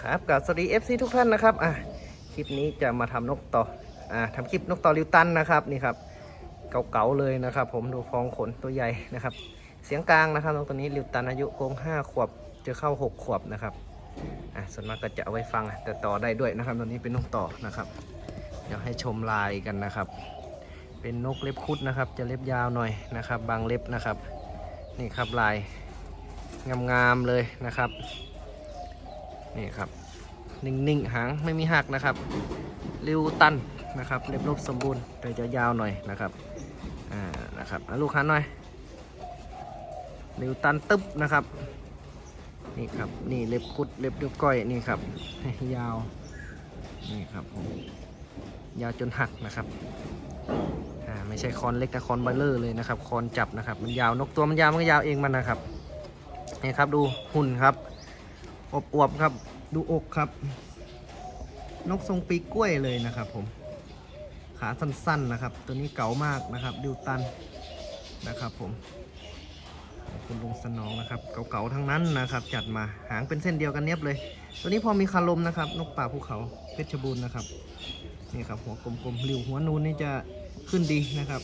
ครับกับสวัสดี FC ทุกท่านนะครับคลิปนี้จะมาทำนกต่อทำคลิปนกต่อริวตันนะครับนี่ครับเก่าๆเลยนะครับผมดูฟองขนตัวใหญ่นะครับเสียงกลางนะครับนกตัวนี้ริวตันอายุโกง5 ขวบจะเข้า6 ขวบนะครับส่วนมากก็จะเอาไว้ฟังแต่ต่อได้ด้วยนะครับตัวนี้เป็นนกต่อนะครับเดี๋ยวให้ชมลายกันนะครับเป็นนกเล็บคุดนะครับจะเล็บยาวหน่อยนะครับบางเล็บนะครับนี่ครับลายงามๆเลยนะครับนี่ครับนิ่งๆหางไม่มีหักนะครับริวตันนะครับเล็บรบสมบูรณ์แต่จะยาวหน่อยนะครับนะครับลูกค้าหน่อยริวตันตึ๊บนะครับนี่ครับนี่เล็บคุดเล็บเรียบก้อยนี่ครับยาวนี่ครับยาวจนหักนะครับไม่ใช่คอนเล็กแต่คอนไบเลอร์เลยนะครับคอนจับนะครับมันยาวนกตัวมันยาวมันก็ยาวเองมันนะครับนี่ครับดูหุ่นครับอวบๆครับดูอกครับนกทรงปีกกล้วยเลยนะครับผมขาสั้นๆนะครับตัวนี้เก๋ามากนะครับดิวตันนะครับผมคุณลุงสนองนะครับเก๋าๆทั้งนั้นนะครับจัดมาหางเป็นเส้นเดียวกันเนียบเลยตัวนี้พอมีคาลมนะครับนกป่าภูเขาเพชรบูรณ์นะครับนี่ครับหัวกลมๆริ้วหัวนูนนี่จะขึ้นดีนะครับ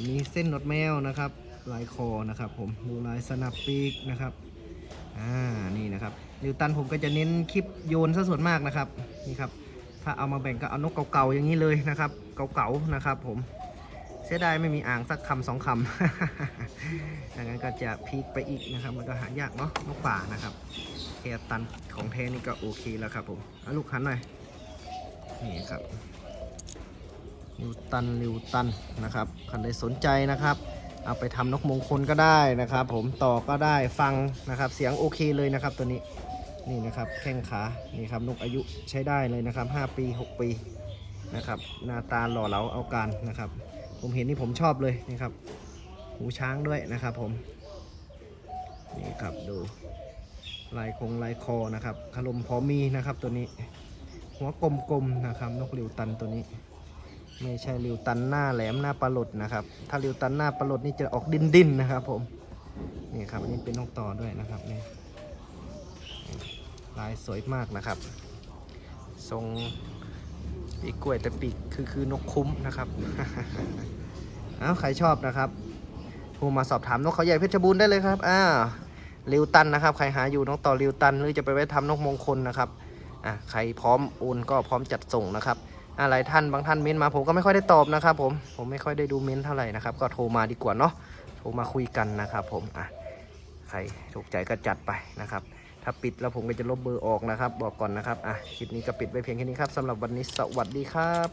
มีเส้นหนวดแมวนะครับลายคอนะครับผมดูลายสนับปีกนะครับนี่นะครับริวตันผมก็จะเน้นคลิปโยนซะส่วนมากนะครับนี่ครับถ้าเอามาแบ่งก็เอานกเก่าๆอย่างนี้เลยนะครับเก่าๆนะครับผมเสียดายไม่มีอ่างสักคำ2 คำ ดังนั้นก็จะพีคไปอีกนะครับมันก็หายากเนาะนกป่านะครับแค่ตันของแท้นี่ก็โอเคแล้วครับผมเอาลูกหันหน่อยนี่ครับริวตันนะครับใครสนใจนะครับเอาไปทำนกมงคลก็ได้นะครับผมต่อก็ได้ฟังนะครับเสียงโอเคเลยนะครับตัวนี้นี่นะครับแข้งขานี่ครับนกอายุใช้ได้เลยนะครับ5 ปี6 ปีนะครับหน้าตาหล่อเหลาเอาการนะครับผมเห็นนี่ผมชอบเลยนี่ครับหูช้างด้วยนะครับผมนี่ครับดูลายคอนะครับคารมพอมีนะครับตัวนี้หัวกลมๆนะครับนกริวตันตัวนี้ไม่ใช่ริวตันหน้าแหลมหน้าปลาหลดนะครับถ้าริวตันหน้าปลาหลดนี่จะออกดินนะครับผมนี่ครับอันนี้เป็นนกต่อด้วยนะครับนี่ลายสวยมากนะครับทรงปีกกล้วยแต่ปีกคือนกคุ้มนะครับ ใครชอบนะครับโทรมาสอบถามนกเขาใหญ่เพชรบูรณ์ได้เลยครับริวตันนะครับใครหาอยู่นกต่อริวตันหรือจะไปไว้ทำนกมงคลนะครับใครพร้อมโอนก็พร้อมจัดส่งนะครับหลายท่านบางท่านเม้นมาผมก็ไม่ค่อยได้ตอบนะครับผมไม่ค่อยได้ดูเม้นเท่าไหร่นะครับก็โทรมาดีกว่าเนาะโทรมาคุยกันนะครับผมใครถูกใจก็จัดไปนะครับถ้าปิดแล้วผมก็จะลบเบอร์ออกนะครับบอกก่อนนะครับคลิปนี้ก็ปิดไว้เพียงแค่นี้ครับสำหรับวันนี้สวัสดีครับ